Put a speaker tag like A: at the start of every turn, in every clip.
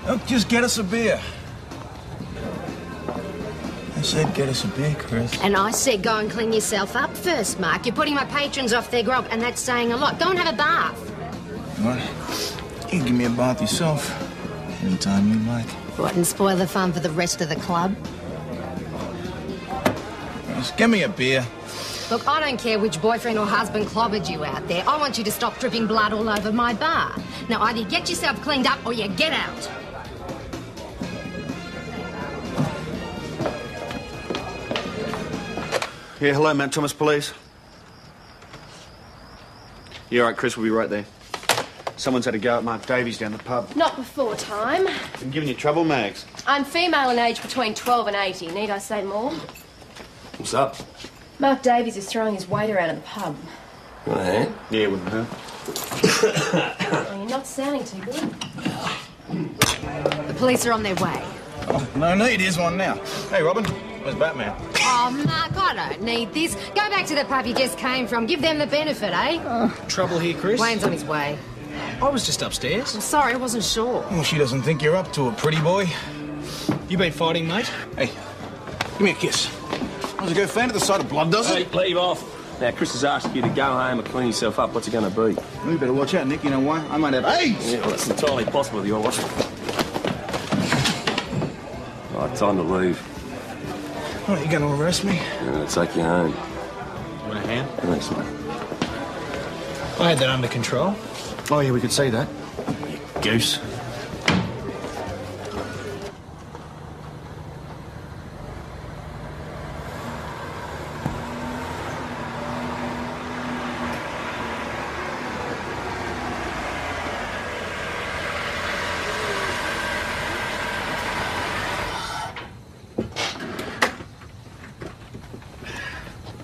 A: Look, just get us a beer. I said get us a beer, Chris.
B: And I said go and clean yourself up first, Mark. You're putting my patrons off their grog, and that's saying a lot. Go and have a bath.
A: What? You can give me a bath yourself. Anytime you like.
B: What, and spoil the fun for the rest of the club?
A: Just give me a beer.
B: Look, I don't care which boyfriend or husband clobbered you out there. I want you to stop dripping blood all over my bar. Now, either you get yourself cleaned up or you get out.
C: Yeah, hello, Mount Thomas Police. Yeah, all right, Chris, we'll be right there. Someone's had a go at Mark Davies down the pub.
D: Not before time.
C: Been giving you trouble, Mags?
D: I'm female in age between 12 and 80. Need I say more?
E: What's up?
D: Mark Davies is throwing his weight around in the pub.
E: Oh, yeah?
C: Yeah, it wouldn't hurt.
D: Oh, you're not sounding too good.
B: The police are on their way.
A: Oh, no need, here's one now. Hey, Robin, where's Batman?
B: Oh, Mark, I don't need this. Go back to the pub you just came from. Give them the benefit, eh?
F: Trouble here, Chris?
B: Wayne's on his way.
F: I was just upstairs.
B: I'm sorry, I wasn't sure.
A: Well, she doesn't think you're up to it, pretty boy.
F: You been fighting, mate?
A: Hey, give me a kiss. Does it go fan to the sight of blood, does it?
E: Hey, leave off. Now, Chris has asked you to go home and clean yourself up. What's it going to be?
A: Well, you better watch out, Nick. You know why? I might have AIDS.
E: Yeah, well, that's entirely possible with your watching. Right, time to leave.
A: What, you going to arrest me?
E: I'm going to take you home.
C: You want a hand?
E: Thanks, mate.
F: I had that under control.
C: Oh, yeah, we could see that. You goose.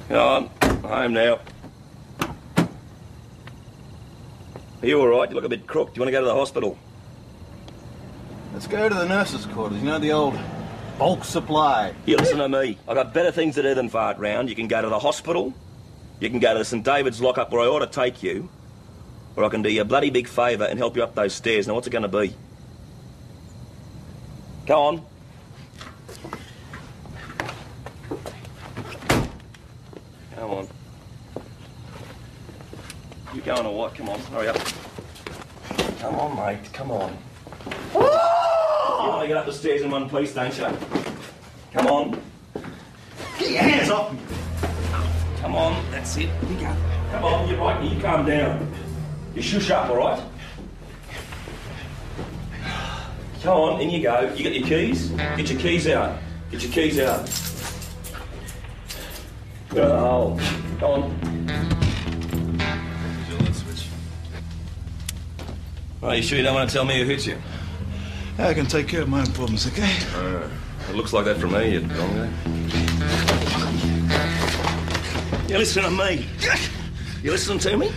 E: Come on, home now. Are you all right? You look a bit crooked. Do you want to go to the hospital?
A: Let's go to the nurses' quarters. You know, the old bulk supply.
E: You listen to me. I've got better things to do than fart round. You can go to the hospital. You can go to the St David's lockup where I ought to take you. Or I can do you a bloody big favour and help you up those stairs. Now, what's it going to be? Go on. Come on. You going or what? Come on, hurry up. Come on, mate, come on. You want to get up the stairs in one piece, don't you? Come on.
A: Get your hands off me.
E: Come on, that's it. You go. Come on, you're right, you calm down. You shush up, all right? Come on, in you go. You got your keys? Get your keys out. Get your keys out. Go to the hole. Come on. Are you sure you don't want to tell me who hit you?
A: I can take care of my own problems, okay?
E: It looks like that from me, you dongo. You listen to me. You listen to me?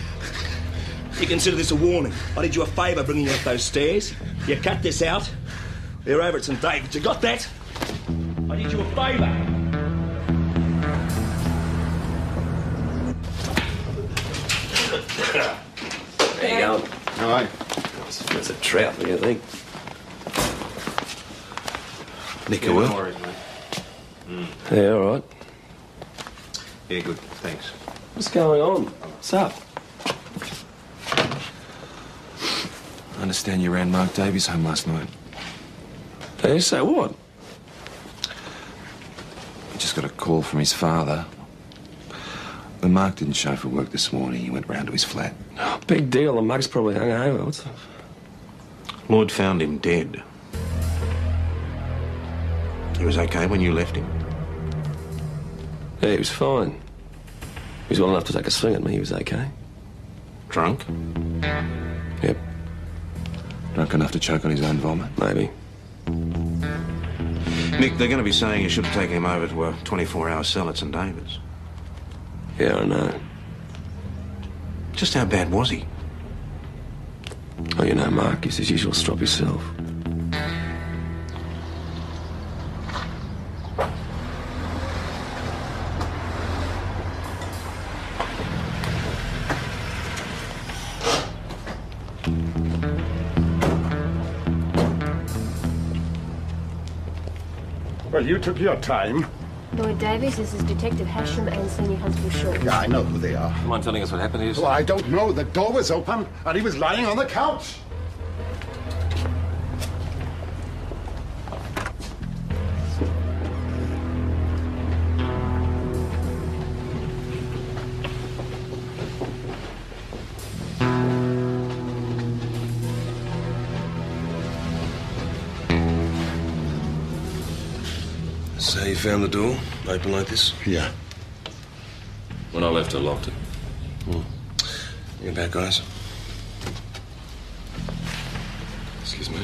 E: You consider this a warning. I did you a favour bringing you up those stairs. You cut this out. You're over at St David's. You got that? I did you a favour. There you go.
C: All right.
E: That's a trout, what do you think?
C: Nick,
E: No
C: will.
E: worries, mate. Yeah, all right.
C: Yeah, good. Thanks.
E: What's going on? What's up?
G: I understand you ran Mark Davies home last night.
E: Hey, so what?
G: He just got a call from his father. When Mark didn't show for work this morning, he went round to his flat.
E: Big deal. The mug's probably hung over. What's...
C: Lloyd found him dead. He was okay when you left him.
E: Yeah, he was fine. He was well enough to take a swing at me. He was okay.
C: Drunk?
E: Yep,
G: Drunk enough to choke on his own vomit.
E: maybe.
C: Nick, they're going to be saying you should have taken him over to a 24-hour cell at St David's.
E: Yeah, I know.
C: Just how bad was he?
E: Oh, you know, Mark, he's his usual stroppy self.
H: Well, you took your time.
D: Lloyd Davies, this is Detective Hasham and Senior Constable Shaw.
H: Yeah, I know who they are.
I: Do you mind telling us what happened here?
H: Well, I don't know. The door was open and he was lying on the couch.
I: So you found the door open like this?
H: Yeah.
I: When I left, I locked it. Get back, guys. Excuse me.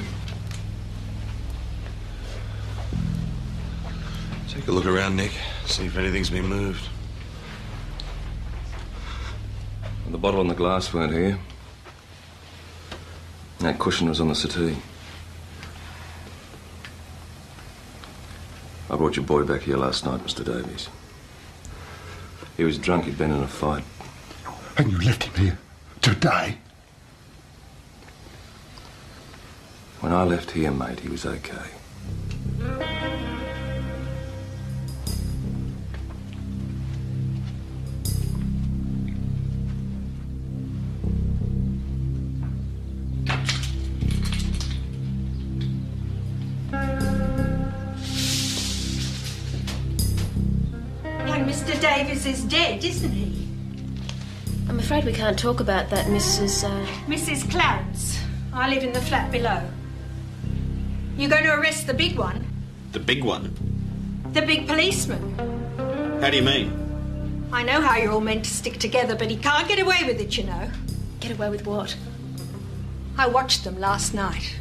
I: Take a look around, Nick. See if anything's been moved. The bottle and the glass weren't here. That cushion was on the settee. I brought your boy back here last night, Mr. Davies. He was drunk, he'd been in a fight.
H: And you left him here to die?
I: When I left here, mate, he was okay.
J: Mr. Davies is dead, isn't he?
D: I'm afraid we can't talk about that, Mrs.
J: Mrs. Clarence. I live in the flat below. You going to arrest the big one?
C: The big one?
J: The big policeman.
C: How do you mean?
J: I know how you're all meant to stick together, but he can't get away with it, you know.
D: Get away with what?
J: I watched them last night.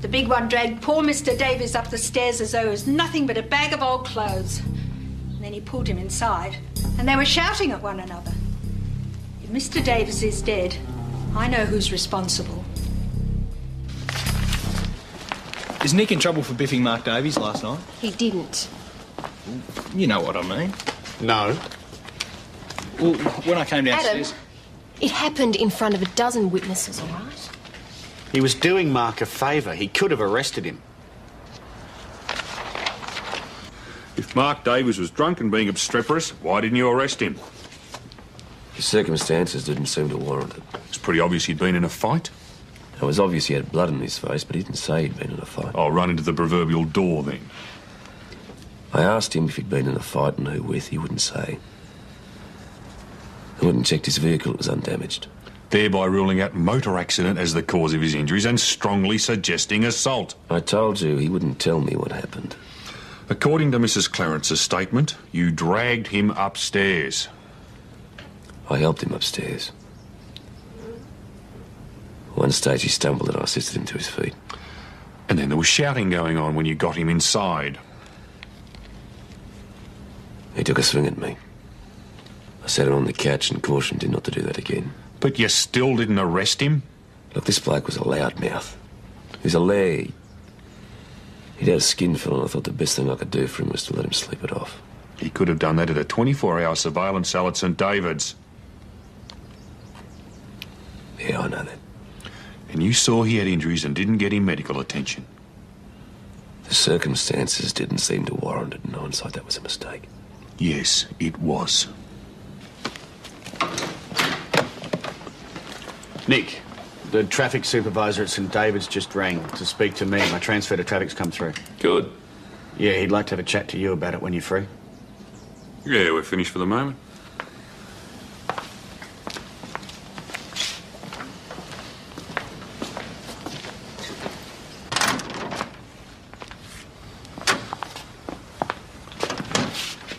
J: The big one dragged poor Mr. Davies up the stairs as though it was nothing but a bag of old clothes. And then he pulled him inside, and they were shouting at one another. If Mr. Davies is dead, I know who's responsible.
F: Is Nick in trouble for biffing Mark Davies last night?
D: He didn't.
F: You know what I mean.
C: No.
F: Well, when I came downstairs...
D: Adam, it happened in front of a dozen witnesses, all right?
C: He was doing Mark a favour. He could have arrested him.
K: If Mark Davies was drunk and being obstreperous, why didn't you arrest him?
I: The circumstances didn't seem to warrant it.
K: It's pretty obvious he'd been in a fight.
I: It was obvious he had blood on his face, but he didn't say he'd been in a fight.
K: I'll run into the proverbial door, then.
I: I asked him if he'd been in a fight and who with. He wouldn't say. I went and checked his vehicle. It was undamaged.
K: Thereby ruling out motor accident as the cause of his injuries and strongly suggesting assault.
I: I told you he wouldn't tell me what happened.
K: According to Mrs. Clarence's statement, you dragged him upstairs.
I: I helped him upstairs. At one stage he stumbled and I assisted him to his feet.
K: And then there was shouting going on when you got him inside.
I: He took a swing at me. I sat him on the couch and cautioned him not to do that again.
K: But you still didn't arrest him?
I: Look, this bloke was a loudmouth. He was a lay. He'd had a skinful, and I thought the best thing I could do for him was to let him sleep it off.
K: He could have done that at a 24-hour surveillance cell at St David's.
I: Yeah, I know that.
K: And you saw he had injuries and didn't get him medical attention.
I: The circumstances didn't seem to warrant it. In hindsight, that was a mistake.
K: Yes, it was.
C: Nick, the traffic supervisor at St David's just rang to speak to me. My transfer to traffic's come through.
I: Good.
C: Yeah, he'd like to have a chat to you about it when you're free.
K: Yeah, we're finished for the moment.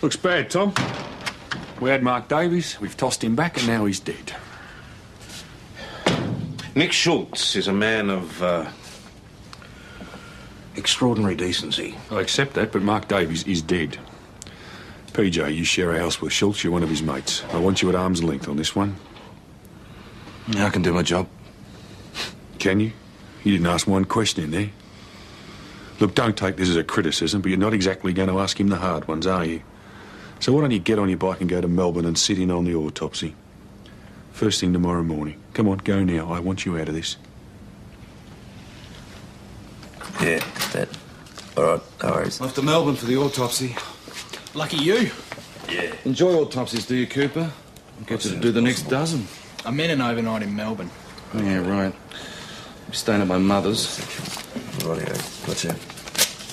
K: Looks bad, Tom. We had Mark Davies, we've tossed him back, and now he's dead.
A: Nick Schultz is a man of extraordinary decency.
K: I accept that, but Mark Davies is dead. PJ, you share a house with Schultz, you're one of his mates. I want you at arm's length on this one.
A: Yeah, I can do my job.
K: Can you? You didn't ask one question in there. Look, don't take this as a criticism, but you're not exactly going to ask him the hard ones, are you? So why don't you get on your bike and go to Melbourne and sit in on the autopsy? First thing tomorrow morning. Come on, go now. I want you out of this.
I: Yeah, that. All right, no worries.
G: Off to Melbourne for the autopsy.
F: Lucky you.
I: Yeah.
G: Enjoy autopsies, do you, Cooper? I'll get you to do the next dozen.
F: I met an overnight in Melbourne.
G: Oh, yeah, right. I'm staying at my mother's.
I: Rightio. Gotcha.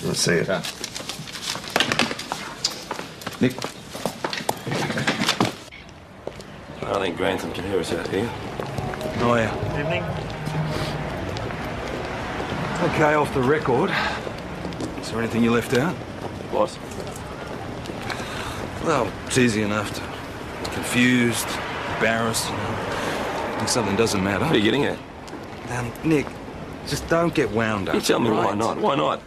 I: Let's see it.
G: Nick.
I: I think Grantham can hear us out here.
G: Oh, yeah.
L: Evening.
G: Okay, off the record. Is there anything you left out?
I: What?
G: Well, it's easy enough to confused, embarrassed, you know. Think something doesn't matter.
I: What are you getting at?
G: Nick, just don't get wound up.
I: You tell me
G: right?
I: why not? Why not?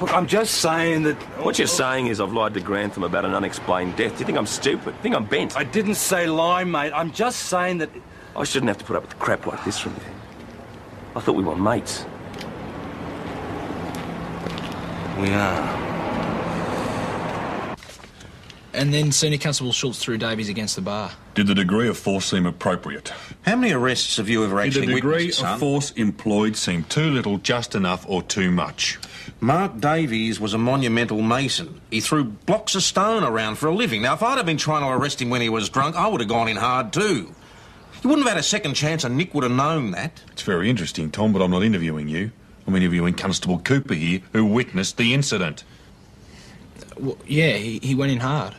G: Look, I'm just saying that...
I: What you're saying is I've lied to Grantham about an unexplained death. Do you think I'm stupid? Do you think I'm bent?
G: I didn't say lie, mate. I'm just saying that...
I: I shouldn't have to put up with crap like this from you. I thought we were mates.
G: We are.
F: And then Senior Constable Schultz threw Davies against the bar.
K: Did the degree of force seem appropriate?
M: How many arrests have you ever
K: Did
M: actually
K: the degree
M: witnessed,
K: of
M: son?
K: force employed seem too little, just enough, or too much?
M: Mark Davies was a monumental mason. He threw blocks of stone around for a living. Now, if I'd have been trying to arrest him when he was drunk, I would have gone in hard too. You wouldn't have had a second chance, and Nick would have known that.
K: It's very interesting, Tom, but I'm not interviewing you. I'm interviewing Constable Cooper here, who witnessed the incident.
F: Well, yeah, he went in hard.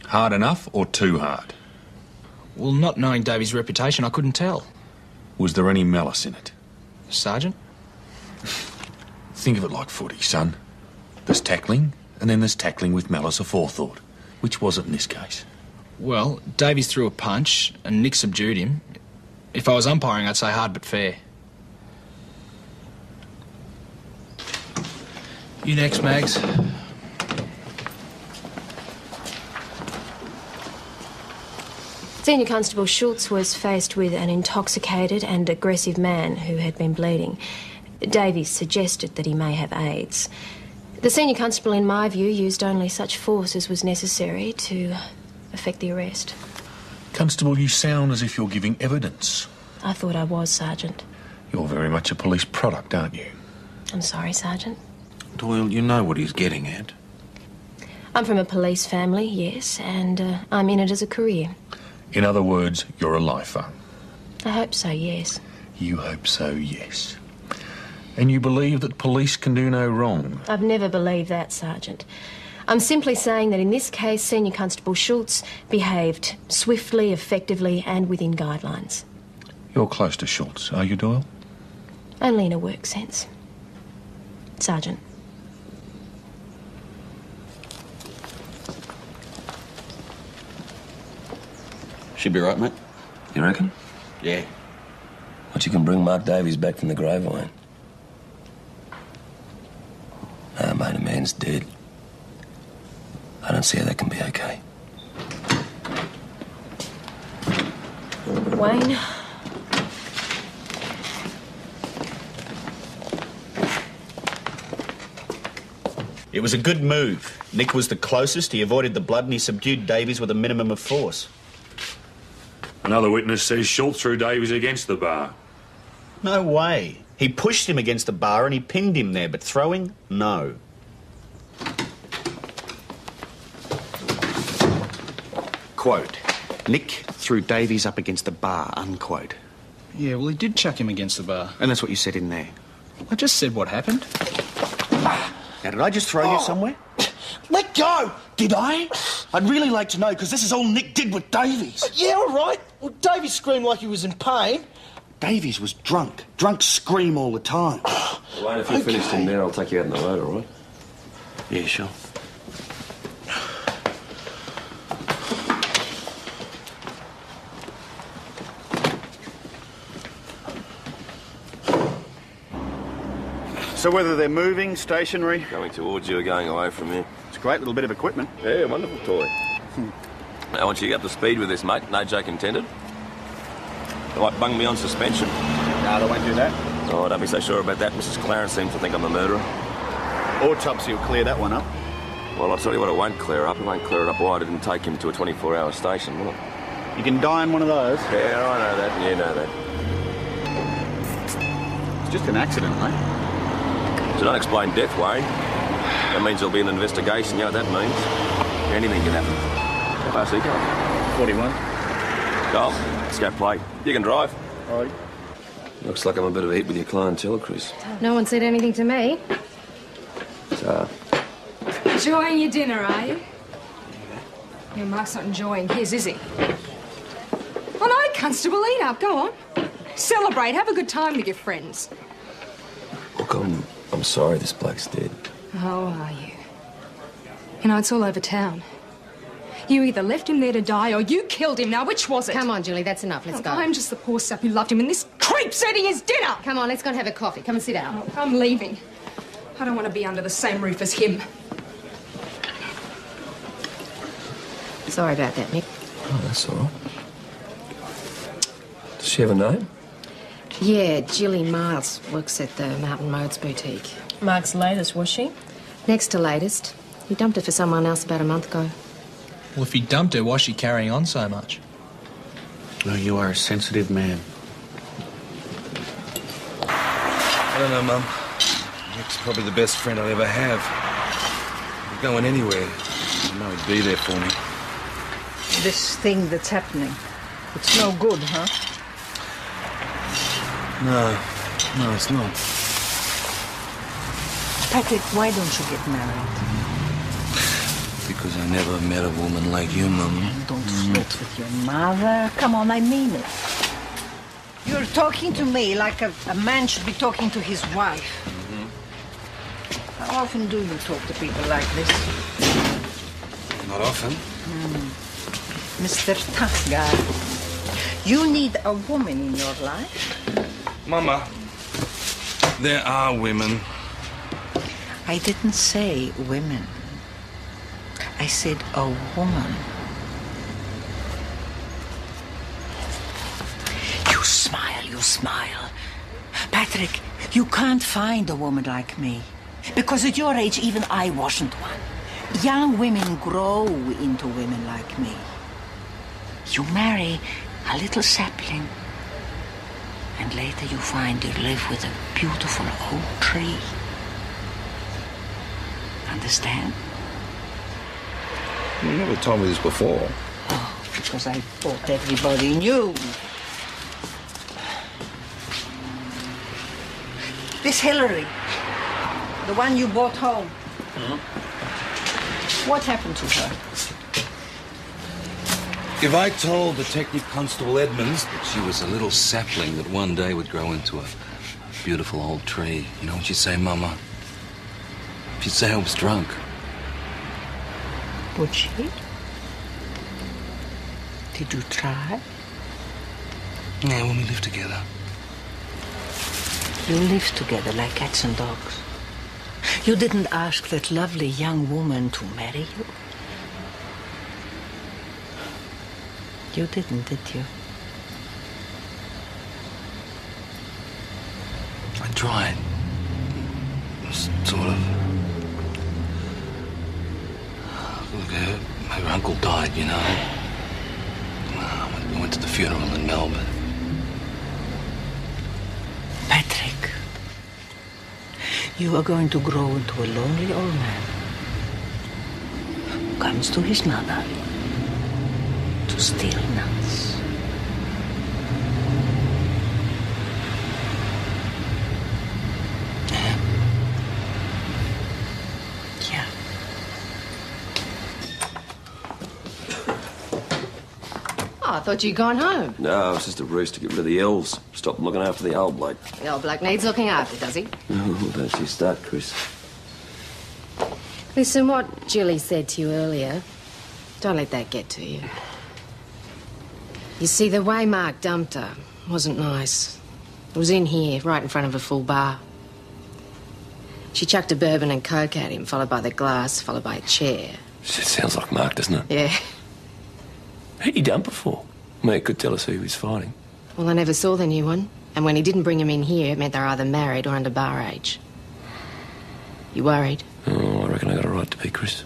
K: Hard enough or too hard?
F: Well, not knowing Davies' reputation, I couldn't tell.
K: Was there any malice in it?
F: Sergeant?
K: Think of it like footy, son. There's tackling, and then there's tackling with malice aforethought. Which was it in this case?
F: Well, Davies threw a punch, and Nick subdued him. If I was umpiring, I'd say hard but fair. You next, Mags.
D: Senior Constable Schultz was faced with an intoxicated and aggressive man who had been bleeding. Davies suggested that he may have AIDS. The Senior Constable, in my view, used only such force as was necessary to effect the arrest.
K: Constable, you sound as if you're giving evidence.
D: I thought I was, Sergeant.
K: You're very much a police product, aren't you?
D: I'm sorry, Sergeant.
M: Doyle, you know what he's getting at.
D: I'm from a police family, yes, and I'm in it as a career.
K: In other words, you're a lifer.
D: I hope so, yes.
K: You hope so, yes. And you believe that police can do no wrong?
D: I've never believed that, Sergeant. I'm simply saying that in this case, Senior Constable Schultz behaved swiftly, effectively, and within guidelines.
K: You're close to Schultz, are you, Doyle?
D: Only in a work sense. Sergeant.
C: Should be right, mate.
I: You reckon?
C: Yeah.
I: But you can bring Mark Davies back from the grave, Wayne. Nah, mate, a man's dead. I don't see how that can be okay.
D: Wayne.
C: It was a good move. Nick was the closest. He avoided the blood and he subdued Davies with a minimum of force.
K: Another witness says Schultz threw Davies against the bar.
C: No way. He pushed him against the bar and he pinned him there, but throwing? No. Quote, Nick threw Davies up against the bar, unquote.
F: Yeah, well, he did chuck him against the bar.
C: And that's what you said in there.
F: I just said what happened.
C: Now, did I just throw you somewhere?
N: Let go! Did I? I'd really like to know, because this is all Nick did with Davies. Yeah, all right. Well, Davies screamed like he was in pain. Davies was drunk. Drunks scream all the time.
I: Wayne, if you're finished in there, I'll take you out in the road, all right?
N: Yeah, sure.
A: So whether they're moving, stationary...
I: Going towards you or going away from you.
A: It's a great little bit of equipment.
I: Yeah, wonderful toy. Now, once you get up to speed with this, mate, no joke intended. They might bung me on suspension.
A: No, they won't do that.
I: Oh, don't be so sure about that. Mrs. Clarence seems to think I'm a murderer.
A: Autopsy will clear that one up.
I: Well, I'll tell you what it won't clear up. It won't clear it up why I didn't take him to a 24-hour station, will it?
A: You can die in one of those.
I: Yeah, I know that, and you know that.
A: It's just an accident, mate.
I: It's an unexplained death, Wayne. That means there'll be an investigation, you know what that means? Anything can happen. How fast are you going?
C: 41.
I: Carl, let's go play. You can drive.
C: All right.
I: Looks like I'm a bit of a hit with your clientele, Chris.
B: No one said anything to me.
I: So,
L: Enjoying your dinner, are you? Yeah, Mark's not enjoying his, is he? Oh, no, Constable, eat up. Go on. Celebrate. Have a good time with your friends.
I: look, I'm sorry this bloke's dead.
L: Oh, are you? You know, it's all over town. You either left him there to die or you killed him. Now, which was it?
B: Come on, Julie, that's enough. Let's go.
L: I'm just the poor sap who loved him, and this creep's eating his dinner.
B: Come on, let's go and have a coffee. Come and sit down.
L: Oh, I'm leaving. I don't want to be under the same roof as him.
B: Sorry about that, Nick.
I: Oh, that's all right. Does she have a name?
B: Yeah, Jilly Miles works at the Mountain Modes boutique.
D: Mark's latest, was she?
B: Next to latest. He dumped her for someone else about a month ago.
F: Well, if he dumped her, why's she carrying on so much?
C: Well, you are a sensitive man.
G: I don't know, Mum. Nick's probably the best friend I'll ever have. If I'm going anywhere, I know he'd be there for me.
O: This thing that's happening, it's no good, huh?
G: No, it's not.
O: Patrick, why don't you get married?
G: Because I never met a woman like you, Mum.
O: Don't flirt with your mother. Come on, I mean it. You're talking to me like a man should be talking to his wife. How often do you talk to people like this?
G: Not often.
O: Mr. Tough Guy, you need a woman in your life.
G: Mama, there are women.
O: I didn't say women. I said a woman. You smile, you smile. Patrick, you can't find a woman like me. Because at your age, even I wasn't one. Young women grow into women like me. You marry a little sapling, and later you find you live with a beautiful oak tree. Understand?
G: You never told me this before.
O: Oh, because I thought everybody knew. This Hillary, the one you brought home. What happened to her?
G: If I told Detective Constable Edmonds that she was a little sapling that one day would grow into a beautiful old tree, you know what she'd say, Mama? She'd say I was drunk.
O: Would she? Did you try?
G: Yeah, when we lived together.
O: You lived together like cats and dogs. You didn't ask that lovely young woman to marry you. You didn't, did you?
G: I tried. Sort of. Look, her uncle died, you know. I went to the funeral in Melbourne.
O: Patrick, you are going to grow into a lonely old man. Comes to his mother to steal nuts. Yeah.
B: Oh, I thought you'd gone home.
I: No, it's just a ruse to get rid of the elves. Stop them looking after the old bloke.
B: The old bloke needs looking after, does he?
I: Oh, don't you start, Chris.
B: Listen, what Julie said to you earlier, don't let that get to you. You see, the way Mark dumped her wasn't nice. It was in here, right in front of a full bar. She chucked a bourbon and coke at him, followed by the glass, followed by a chair.
I: Shit sounds like Mark, doesn't it?
B: Yeah.
I: Who'd he done before? I mean, it could tell us who he was fighting.
B: Well, I never saw the new one. And when he didn't bring him in here, it meant they're either married or under bar age. You worried?
I: Oh, I reckon I got a right to be, Chris.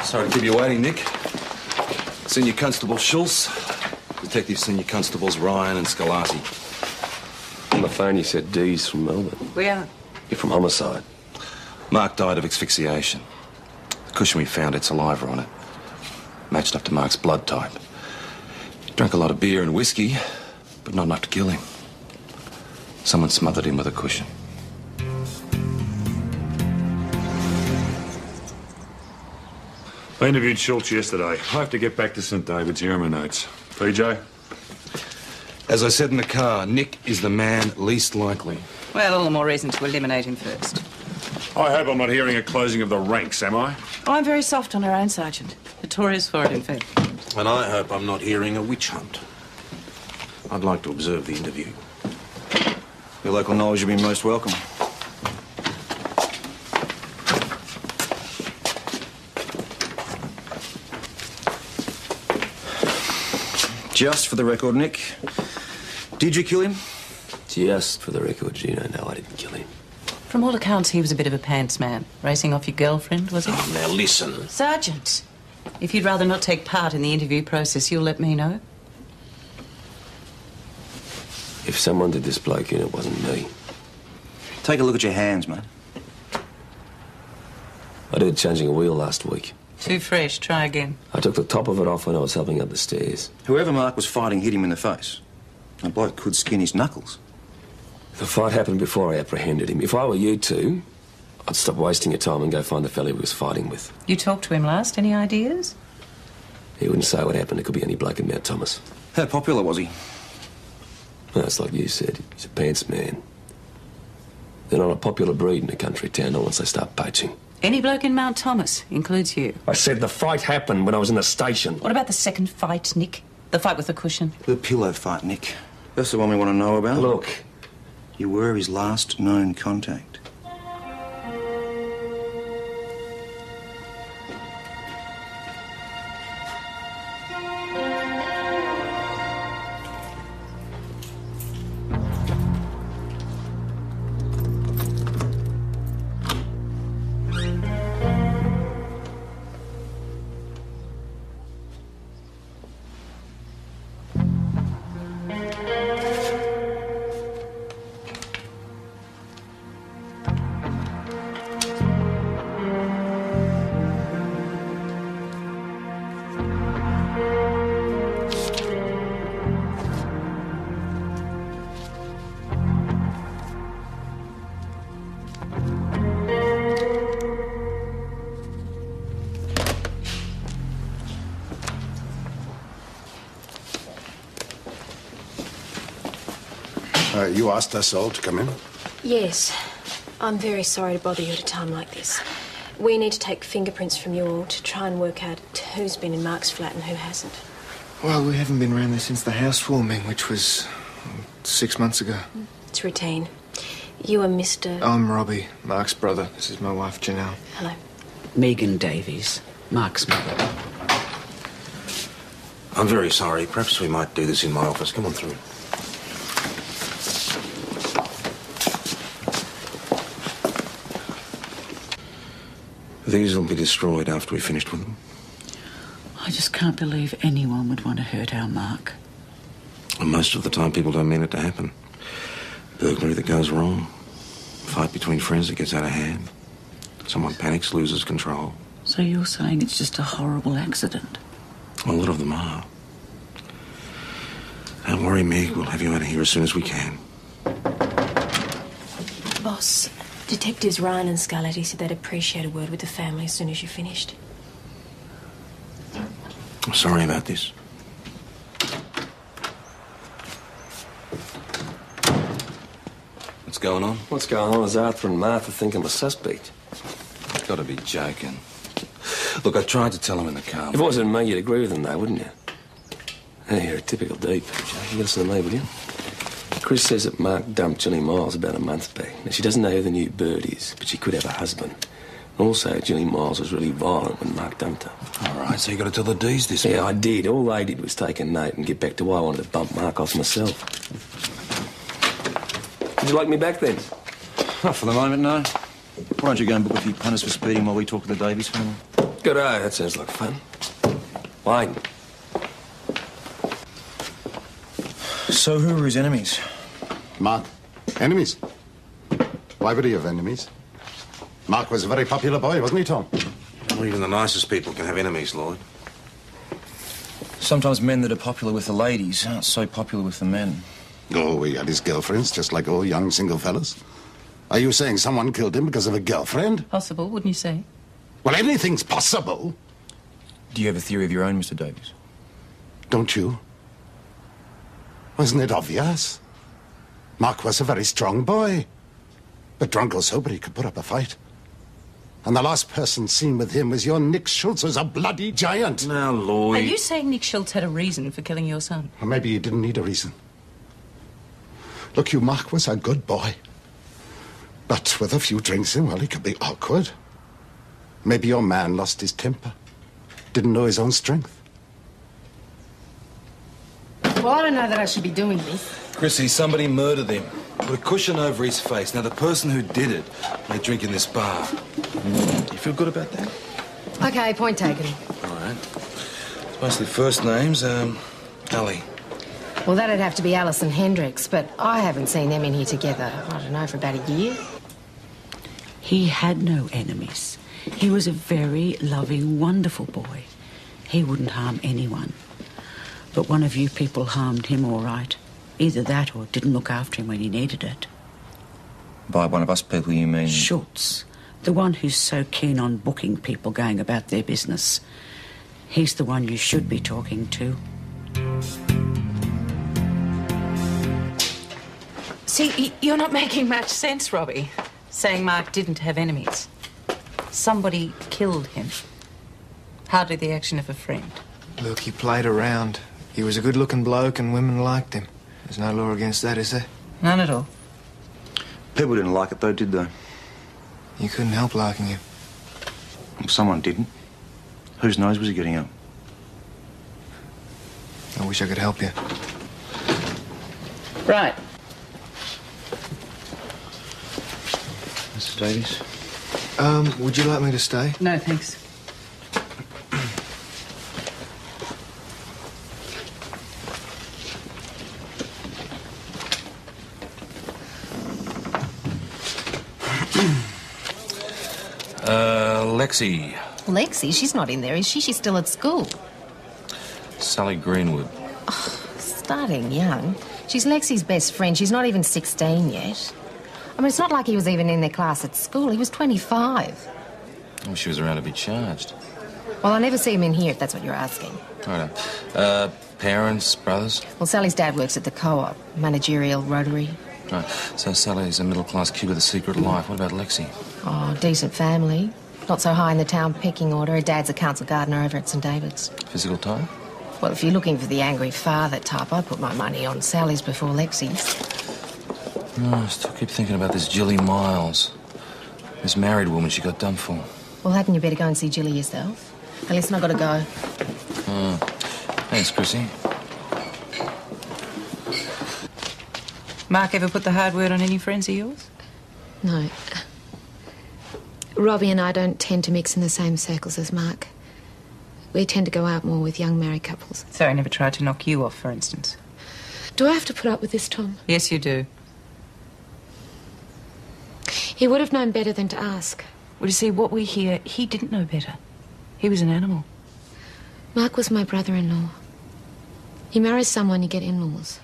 G: Sorry to keep you waiting, Nick. Senior Constable Schultz. Detective Senior Constables Ryan and Scolati.
I: On the phone, you said Dee's from Melbourne.
O: We are.
I: You're from homicide.
G: Mark died of asphyxiation. The cushion we found had saliva on it. Matched up to Mark's blood type. He drank a lot of beer and whiskey, but not enough to kill him. Someone smothered him with a cushion.
K: I interviewed Schultz yesterday. I have to get back to St David's. Here are my notes. PJ?
G: As I said in the car, Nick is the man least likely.
O: Well, all the more reason to eliminate him first.
K: I hope I'm not hearing a closing of the ranks, am I?
O: Oh, I'm very soft on her own, Sergeant. Notorious for it, in fact.
M: And I hope I'm not hearing a witch hunt. I'd like to observe the interview.
N: Your local knowledge will be most welcome. Just for the record, Nick, did you kill him?
I: Just for the record, Gino, no, I didn't kill him.
O: From all accounts, he was a bit of a pants man. Racing off your girlfriend, was he?
M: Oh, now listen.
O: Sergeant, if you'd rather not take part in the interview process, you'll let me know.
I: If someone did this bloke in, it wasn't me.
N: Take a look at your hands, mate.
I: I did changing a wheel last week.
O: Too fresh. Try again.
I: I took the top of it off when I was helping up the stairs.
N: Whoever Mark was fighting hit him in the face. The bloke could skin his knuckles.
I: The fight happened before I apprehended him. If I were you two, I'd stop wasting your time and go find the fella he was fighting with.
O: You talked to him last. Any ideas?
I: He wouldn't say what happened. It could be any bloke in Mount Thomas.
N: How popular was he?
I: Well, it's like you said. He's a pants man. They're not a popular breed in a country town, not once they start poaching.
O: Any bloke in Mount Thomas, includes you.
I: I said the fight happened when I was in the station.
O: What about the second fight, Nick? The fight with the cushion?
N: The pillow fight, Nick. That's the one we want to know about.
I: Look.
N: You were his last known contact.
H: You asked us all to come in?
D: Yes. I'm very sorry to bother you at a time like this. We need to take fingerprints from you all to try and work out who's been in Mark's flat and who hasn't.
F: Well, we haven't been around there since the housewarming, which was 6 months ago.
D: It's routine. You are Mr...
F: I'm Robbie, Mark's brother. This is my wife, Janelle.
D: Hello.
O: Megan Davies, Mark's mother.
M: I'm very sorry. Perhaps we might do this in my office. Come on through. These will be destroyed after we're finished with them.
O: I just can't believe anyone would want to hurt our Mark.
M: And most of the time, people don't mean it to happen. Burglary that goes wrong. Fight between friends that gets out of hand. Someone panics, loses control.
O: So you're saying it's just a horrible accident?
M: A lot of them are. Don't worry, Meg. We'll have you out of here as soon as we can.
D: Boss, Detectives Ryan and Scarlatti said they'd appreciate a word with the family as soon as you finished.
M: I'm sorry about this. What's going on?
I: What's going on is Arthur and Martha think I'm a suspect.
G: You've got to be joking. Look, I tried to tell him in the car.
I: If it wasn't me, you'd agree with them, though, wouldn't you? Hey, you're a typical deep. You listen to me, will you? Chris says that Mark dumped Julie Miles about a month back. Now, she doesn't know who the new bird is, but she could have a husband. Also, Julie Miles was really violent when Mark dumped her.
G: All right, so you got to tell the D's this.
I: Yeah, I did. All they did was take a note and get back to why I wanted to bump Mark off myself. Would you like me back then?
N: Not for the moment, no. Why don't you go and book a few punters for speeding while we talk to the Davies family?
I: Good-o, that sounds like fun. Wayne.
P: So who were his enemies?
H: Mark. Enemies? Why would he have enemies? Mark was a very popular boy, wasn't he, Tom?
M: Well, even the nicest people can have enemies, Lloyd.
P: Sometimes men that are popular with the ladies aren't so popular with the men.
H: Oh, he had his girlfriends, just like all young single fellas. Are you saying someone killed him because of a girlfriend?
Q: Possible, wouldn't you say?
H: Well, anything's possible.
P: Do you have a theory of your own, Mr. Davies?
H: Don't you? Wasn't it obvious? Mark was a very strong boy. But drunk or sober, he could put up a fight. And the last person seen with him was your Nick Schultz, who's a bloody giant.
M: Now, Lloyd...
Q: Are you saying Nick Schultz had a reason for killing your son?
H: Or maybe he didn't need a reason. Look, you, Mark was a good boy. But with a few drinks in, well, he could be awkward. Maybe your man lost his temper. Didn't know his own strength.
B: Well, I don't know that I should be doing this.
G: Chrissy, somebody murdered him. Put a cushion over his face. Now, the person who did it may drink in this bar. You feel good about that?
B: Okay, point taken.
G: All right. It's mostly first names. Ali.
B: Well, that'd have to be Alison Hendricks, but I haven't seen them in here together, I don't know, for about a year.
O: He had no enemies. He was a very loving, wonderful boy. He wouldn't harm anyone. But one of you people harmed him, all right. Either that or didn't look after him when he needed it.
P: By one of us people, you mean?
O: Schultz, the one who's so keen on booking people going about their business. He's the one you should be talking to.
Q: See, you're not making much sense, Robbie, saying Mark didn't have enemies. Somebody killed him. Hardly the action of a friend.
F: Look, he played around. He was a good-looking bloke and women liked him. There's no law against that, is there?
Q: None at all.
P: People didn't like it, though, did they?
F: You couldn't help liking him.
P: Well, someone didn't. Whose nose was he getting up?
F: I wish I could help you.
Q: Right.
P: Mr. Davies?
F: Would you like me to stay?
Q: No, thanks.
C: Lexi.
B: Lexi? She's not in there, is she? She's still at school.
C: Sally Greenwood.
B: Starting young. She's Lexi's best friend. She's not even 16 yet. I mean, it's not like he was even in their class at school. He was 25.
C: Oh, she was around to be charged.
B: Well, I never see him in here, if that's what you're asking.
C: Right. Parents, brothers?
B: Well, Sally's dad works at the co-op, managerial Rotary.
C: Right. So Sally's a middle-class kid with a secret life. What about Lexi?
B: Oh, decent family. Not so high in the town pecking order. Her dad's a council gardener over at St David's.
C: Physical type?
B: Well, if you're looking for the angry father type, I'd put my money on Sally's before Lexi's.
C: Oh, I still keep thinking about this Jilly Miles. This married woman she got done for.
B: Well, hadn't you better go and see Jilly yourself? Now, listen, I've got to go.
C: Thanks, Chrissy.
Q: Mark ever put the hard word on any friends of yours?
D: No. Robbie and I don't tend to mix in the same circles as Mark. We tend to go out more with young married couples.
Q: So he never tried to knock you off, for instance?
D: Do I have to put up with this, Tom?
Q: Yes, you do.
D: He would have known better than to ask.
Q: Well, you see, what we hear, he didn't know better. He was an animal.
D: Mark was my brother-in-law. You marry someone, you get in-laws.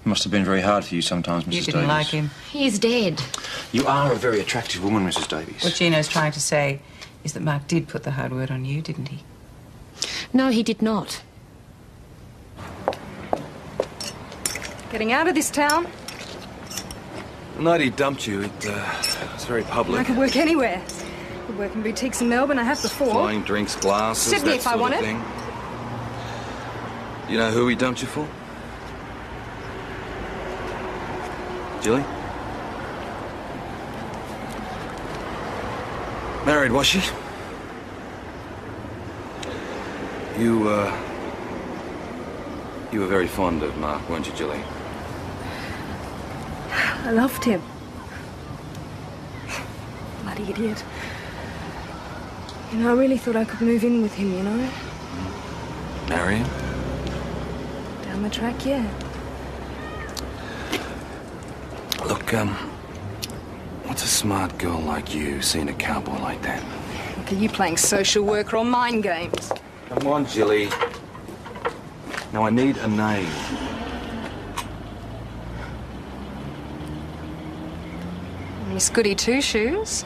P: It must have been very hard for you sometimes, Mrs. Davies.
Q: You didn't like him.
D: He's dead.
P: You are a very attractive woman, Mrs. Davies.
Q: What Gino's trying to say is that Mark did put the hard word on you, didn't he?
D: No, he did not.
L: Getting out of this town?
G: The night he dumped you, it was very public.
L: I could work anywhere. Could work in boutiques in Melbourne. I have before.
G: Flying drinks, glasses,
L: Sydney,
G: that
L: if I
G: sort
L: want
G: of
L: it.
G: thing. You know who he dumped you for? Jilly? Married, was she? You were very fond of Mark, weren't you, Jilly?
L: I loved him. Bloody idiot. You know, I really thought I could move in with him, you know?
G: Marry him?
L: Down the track, yeah.
G: Look, what's a smart girl like you seeing a cowboy like that?
L: Look, are you playing social worker or mind games?
G: Come on, Jilly. Now, I need a name.
L: Miss Goody Two-Shoes?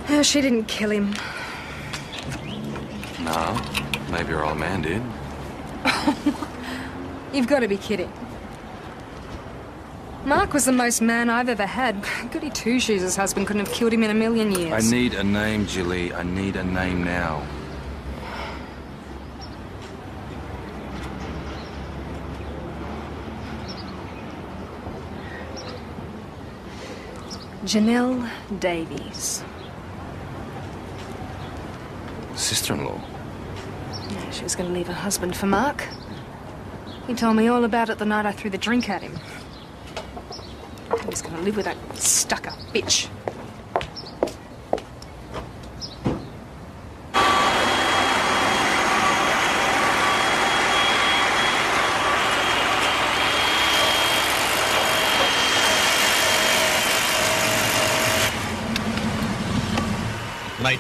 L: Oh, she didn't kill him.
G: No, maybe your old man did.
L: You've got to be kidding. Mark was the most man I've ever had. Goody Two-Shoes' husband couldn't have killed him in a million years.
G: I need a name, Jilly. I need a name now.
L: Janelle Davies.
G: Sister-in-law.
L: Yeah, she was going to leave her husband for Mark. He told me all about it the night I threw the drink at him. He was going to live with that stuck-up bitch.
C: Mate,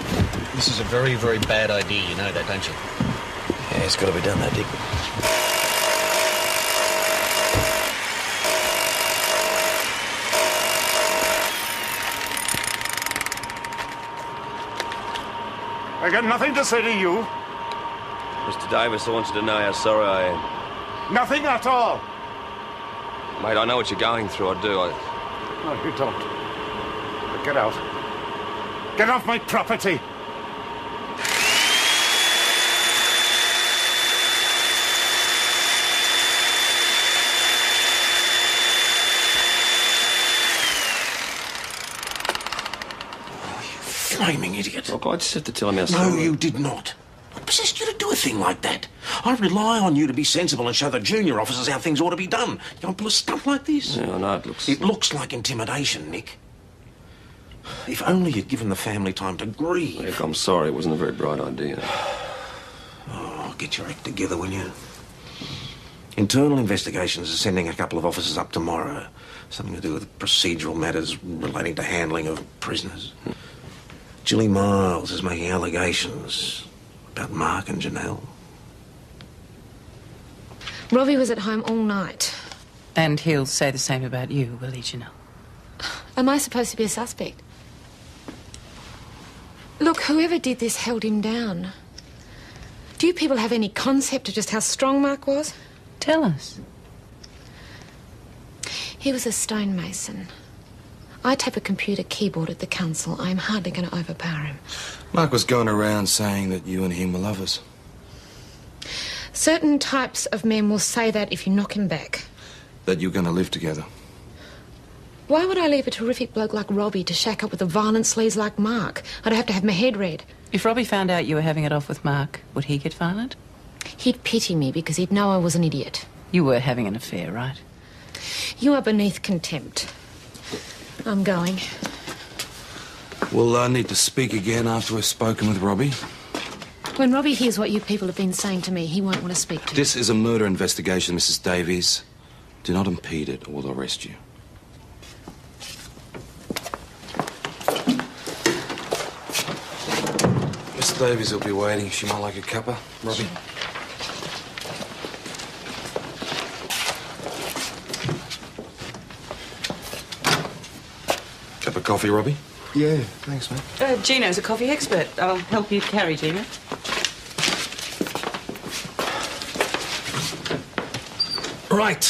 C: this is a very, very bad idea. You know that, don't you?
E: Yeah, it's got to be done, that, Dick.
H: I got nothing to say to you.
I: Mr. Davis, I want you to know how sorry I am.
H: Nothing at all.
I: Mate, I know what you're going through, I do.
H: No, you don't. But get out. Get off my property.
M: Flaming idiot.
I: Look, I just have to tell him how
M: No,
I: sorry.
M: you did not. What possessed you to do a thing like that? I rely on you to be sensible and show the junior officers how things ought to be done. You don't pull a stunt like this.
I: Yeah, I know, it looks...
M: It looks like intimidation, Nick. If only you'd given the family time to grieve.
I: Look, I'm sorry, it wasn't a very bright idea.
M: Oh, get your act together, will you? Internal investigations are sending a couple of officers up tomorrow. Something to do with procedural matters relating to handling of prisoners. Jilly Miles is making allegations about Mark and Janelle.
B: Robbie was at home all night.
Q: And he'll say the same about you, will he, Janelle?
B: Am I supposed to be a suspect? Look, whoever did this held him down. Do you people have any concept of just how strong Mark was?
Q: Tell us.
B: He was a stonemason. I tape a computer keyboard at the council. I'm hardly going to overpower him.
G: Mark was going around saying that you and him were lovers.
B: Certain types of men will say that if you knock him back.
G: That you're going to live together.
B: Why would I leave a terrific bloke like Robbie to shack up with a violent sleaze like Mark? I'd have to have my head read.
Q: If Robbie found out you were having it off with Mark, would he get violent?
B: He'd pity me because he'd know I was an idiot.
Q: You were having an affair, right?
B: You are beneath contempt. I'm going.
G: We'll need to speak again after we've spoken with Robbie.
B: When Robbie hears what you people have been saying to me, he won't want to speak to you.
G: This is a murder investigation, Mrs. Davies. Do not impede it or we'll arrest you. Miss Davies will be waiting. She might like a cuppa. Robbie. Cup of coffee, Robbie?
P: Yeah, thanks, mate.
Q: Gino's a coffee expert. I'll help you carry, Gino.
G: Right.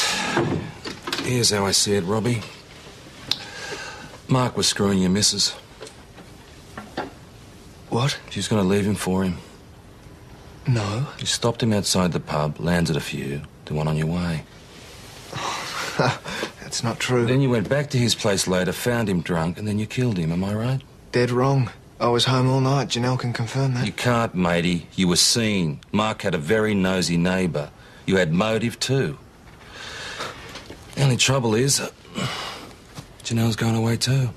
G: Here's how I see it, Robbie. Mark was screwing your missus.
P: What?
G: She's going to leave him for him.
P: No.
G: You stopped him outside the pub, landed a few, then went on your way.
P: That's not true.
G: Then you went back to his place later, found him drunk, and then you killed him. Am I right?
P: Dead wrong. I was home all night. Janelle can confirm that.
G: You can't, matey. You were seen. Mark had a very nosy neighbour. You had motive, too. The only trouble is, Janelle's going away, too.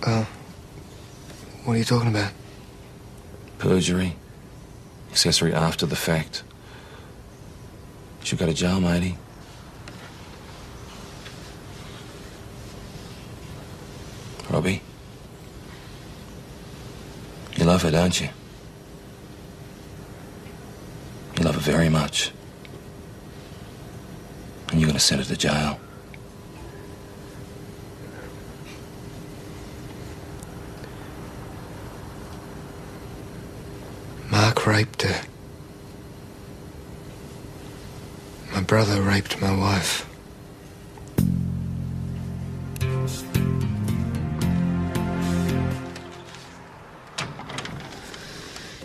P: What are you talking about?
G: Perjury. Accessory after the fact. Should go to jail, matey. Robbie, you love her, don't you? You love her very much. And you're going to send her to jail.
R: Mark raped her. My brother raped my wife.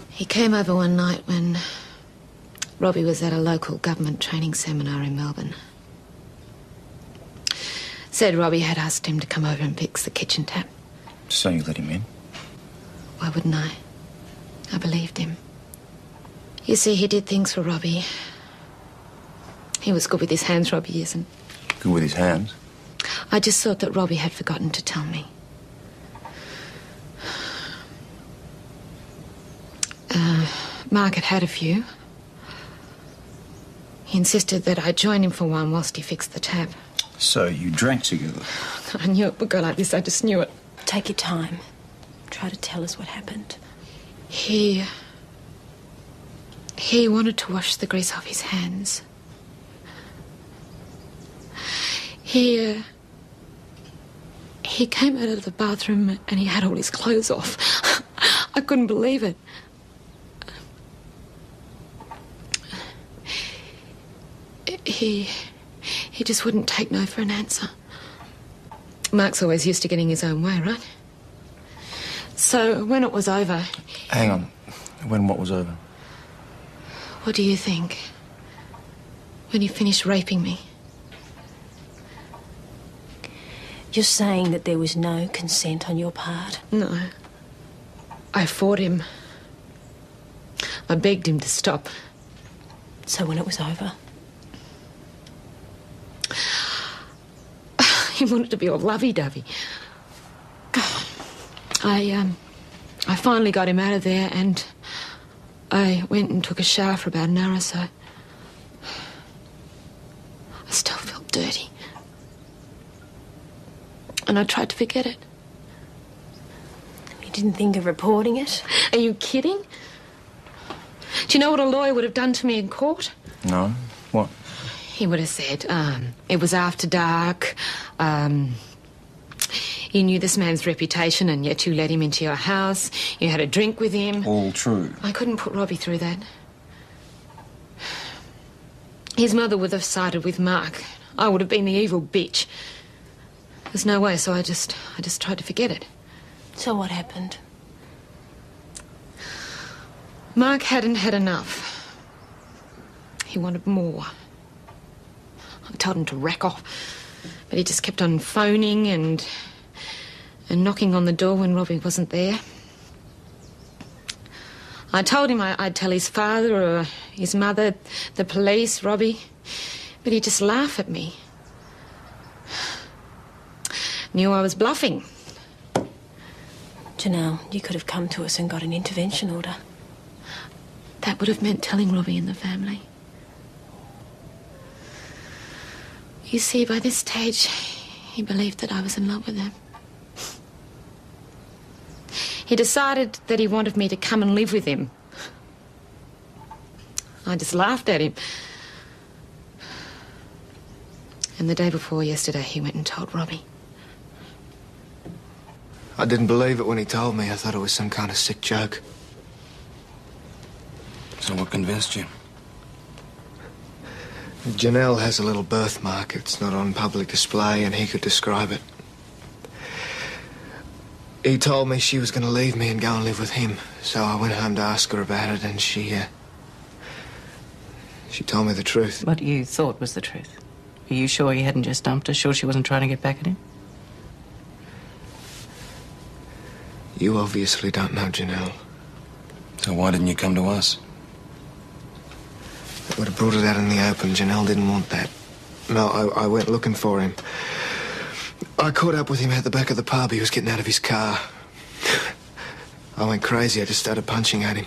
B: He came over one night when Robbie was at a local government training seminar in Melbourne. Said Robbie had asked him to come over and fix the kitchen tap.
P: So you let him in?
B: Why wouldn't I? I believed him. You see, he did things for Robbie. He was good with his hands, Robbie isn't.
P: Good with his hands?
B: I just thought that Robbie had forgotten to tell me. Mark had had a few. He insisted that I join him for one whilst he fixed the tap.
P: So you drank together?
B: I knew it would go like this. I just knew it.
D: Take your time. Try to tell us what happened.
B: He wanted to wash the grease off his hands. He came out of the bathroom and he had all his clothes off. I couldn't believe it. He just wouldn't take no for an answer. Mark's always used to getting his own way, right? So when it was over...
P: Hang on. When what was over?
B: What do you think? When he finished raping me.
D: You're saying that there was no consent on your part?
B: No. I fought him. I begged him to stop.
D: So when it was over?
B: He wanted to be all lovey-dovey. I finally got him out of there and I went and took a shower for about an hour or so. I still felt dirty. And I tried to forget it.
D: You didn't think of reporting it?
B: Are you kidding? Do you know what a lawyer would have done to me in court?
P: No. What?
B: He would have said, it was after dark, you knew this man's reputation and yet you let him into your house, you had a drink with him.
P: All true.
B: I couldn't put Robbie through that. His mother would have sided with Mark. I would have been the evil bitch. There's no way, so I just tried to forget it.
D: So what happened?
B: Mark hadn't had enough. He wanted more. I told him to rack off, but he just kept on phoning and knocking on the door when Robbie wasn't there. I told him I'd tell his father or his mother, the police, Robbie, but he'd just laugh at me. Knew I was bluffing.
D: Janelle, you could have come to us and got an intervention order.
B: That would have meant telling Robbie and the family. You see, by this stage, he believed that I was in love with him. He decided that he wanted me to come and live with him. I just laughed at him. And the day before yesterday, he went and told Robbie.
R: I didn't believe it when he told me. I thought it was some kind of sick joke.
G: So what convinced you?
R: Janelle has a little birthmark. It's not on public display, and he could describe it. He told me she was going to leave me and go and live with him, so I went home to ask her about it, and she told me the truth.
Q: What you thought was the truth? Are you sure you hadn't just dumped her? Sure she wasn't trying to get back at him?
R: You obviously don't know Janelle.
G: So why didn't you come to us?
R: I would have brought it out in the open. Janelle didn't want that. No, I went looking for him. I caught up with him at the back of the pub. He was getting out of his car. I went crazy. I just started punching at him.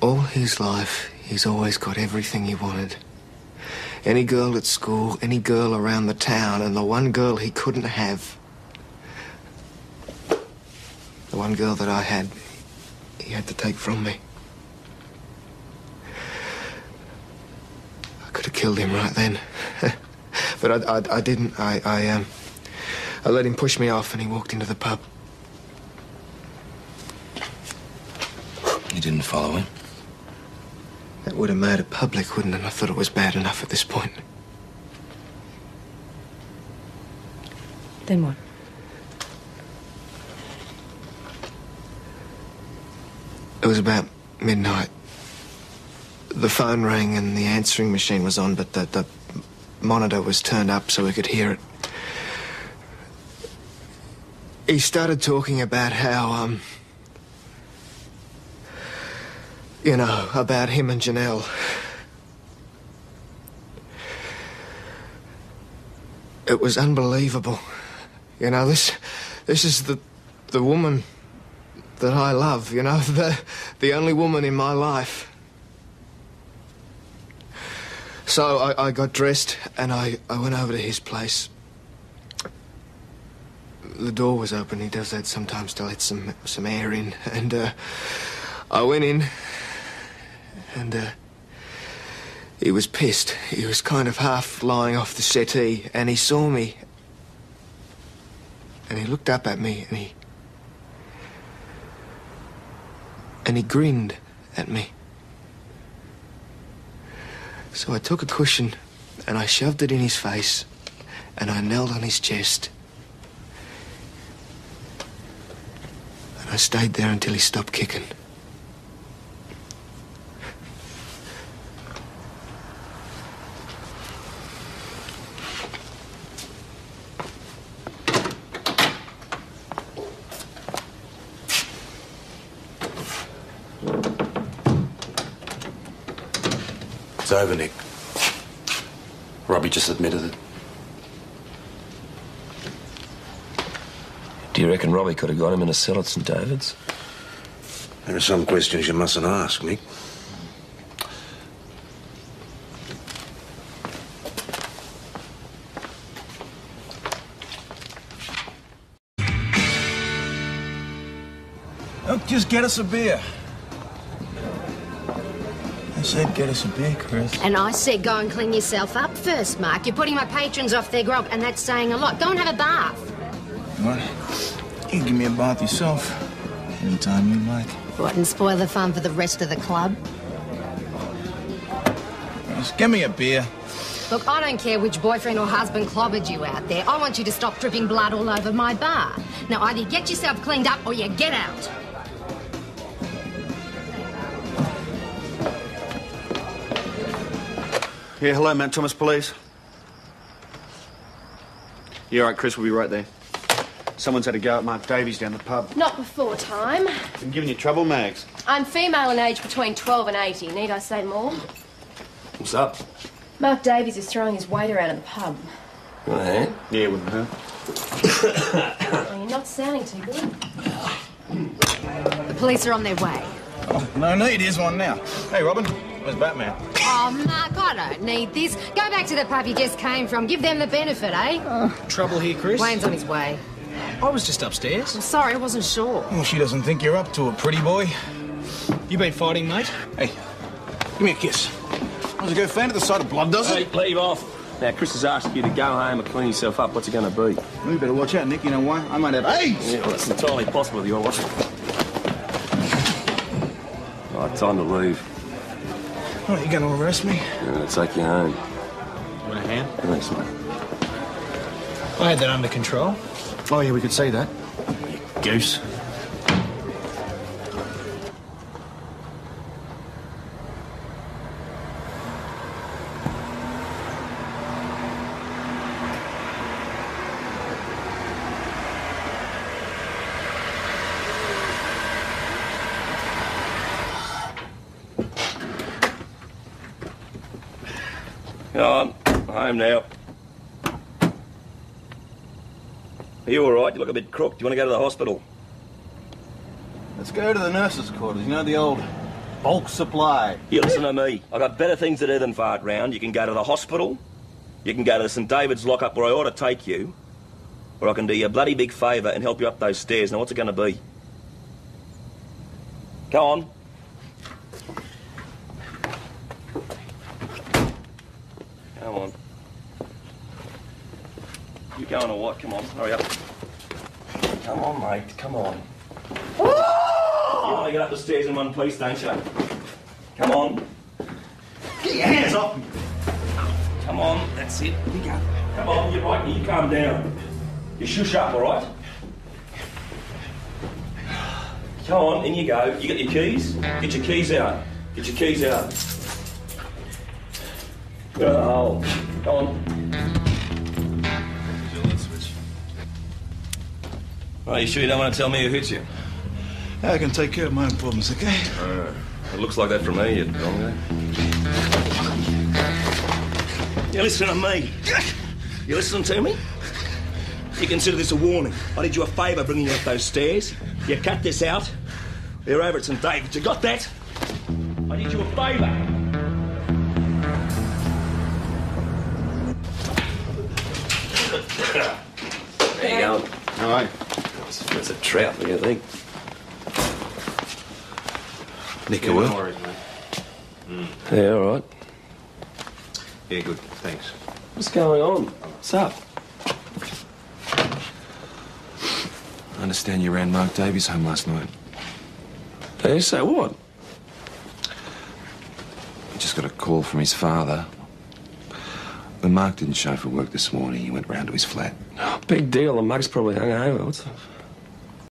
R: All his life, he's always got everything he wanted. Any girl at school, any girl around the town, and the one girl he couldn't have, the one girl that I had, he had to take from me. I could have killed him right then. But I didn't. I let him push me off and he walked into the pub.
G: You didn't follow him?
R: That would have made it public, wouldn't it? And I thought it was bad enough at this point.
D: Then what?
R: It was about midnight. The phone rang and the answering machine was on, but the monitor was turned up so we could hear it. He started talking about how, you know, about him and Janelle. It was unbelievable. You know, this is the woman that I love, you know, the only woman in my life. So I got dressed and I went over to his place. The door was open. He does that sometimes to let some air in. And I went in and he was pissed. He was kind of half lying off the settee and he saw me and he looked up at me and he grinned at me. So I took a cushion and I shoved it in his face and I knelt on his chest. And I stayed there until he stopped kicking.
G: It's over, Nick. Robbie just admitted it.
I: Do you reckon Robbie could have got him in a cell at St David's?
M: There are some questions you mustn't ask, Nick.
A: Look, just get us a beer. I said get us a beer, Chris.
B: And I said go and clean yourself up first, Mark. You're putting my patrons off their grog, and that's saying a lot. Go and have a bath.
A: What? You can give me a bath yourself. Anytime you like.
B: What, and spoil the fun for the rest of the club?
A: Just give me a beer.
B: Look, I don't care which boyfriend or husband clobbered you out there. I want you to stop dripping blood all over my bar. Now, either you get yourself cleaned up or you get out.
C: Yeah, hello, Mount Thomas Police. Yeah, all right, Chris, we'll be right there. Someone's had a go at Mark Davies down the pub.
D: Not before time.
C: Been giving you trouble, Mags?
D: I'm female in age between 12 and 80. Need I say more?
I: What's up?
D: Mark Davies is throwing his weight around in the pub.
I: You want a hand?
C: Yeah, it wouldn't hurt.
D: Oh, you're not sounding too good.
B: The police are on their way.
A: Oh, no need, here's one now. Hey, Robin, where's Batman?
B: Oh, Mark, I don't need this. Go back to the pub you just came from. Give them the benefit, eh?
F: Trouble here, Chris?
B: Wayne's on his way.
F: I was just upstairs.
B: I'm sorry, I wasn't sure.
A: Well, she doesn't think you're up to it, pretty boy.
F: You been fighting, mate?
A: Hey, give me a kiss. Does it go faint at the sight of blood, does it?
E: Hey, leave off. Now, Chris has asked you to go home and clean yourself up. What's it going to be?
A: Well, you better watch out, Nick. You know why? I might have AIDS.
E: Yeah, well, it's entirely possible if you're watching. Right, time to leave.
A: What, you going to arrest me?
E: I'm going to take you home.
F: You want a hand?
E: Thanks, mate.
F: I had that under control.
C: Oh, yeah, we could say that. You goose.
E: I'm home now. Are you all right? You look a bit crook. Do you want to go to the hospital?
A: Let's go to the nurses' quarters. You know, the old bulk supply.
E: You listen to me. I've got better things to do than fart round. You can go to the hospital. You can go to the St David's lockup where I ought to take you. Or I can do you a bloody big favour and help you up those stairs. Now, what's it going to be? Go on. Come on. You going or what? Come on, hurry up. Come on, mate, come on. You want to get up the stairs in one piece, don't you? Come on. Get your hands off me. Come on, that's it. Here you go. Come on, you're right, you calm down. You shush up, all right? Come on, in you go. You got your keys? Get your keys out. Get your keys out. Go to the hole. Go on. Right, you sure you don't want to tell me who hit you?
N: I can take care of my own problems, okay?
E: It looks like that from me, you dong. You listen to me. You listening to me? You consider this a warning. I did you a favour bringing you up those stairs. You cut this out. We're over at St David's. You got that? I did you a favour. There you go.
G: All right.
E: That's a trout, what do you think?
G: Nick, you will?
E: Yeah, all right.
G: Yeah, good. Thanks.
E: What's going on? What's up?
G: I understand you ran Mark Davies home last night.
E: Hey, so what?
G: He just got a call from his father. When Mark didn't show for work this morning, he went round to his flat.
E: Big deal. The mug's probably hung over. What's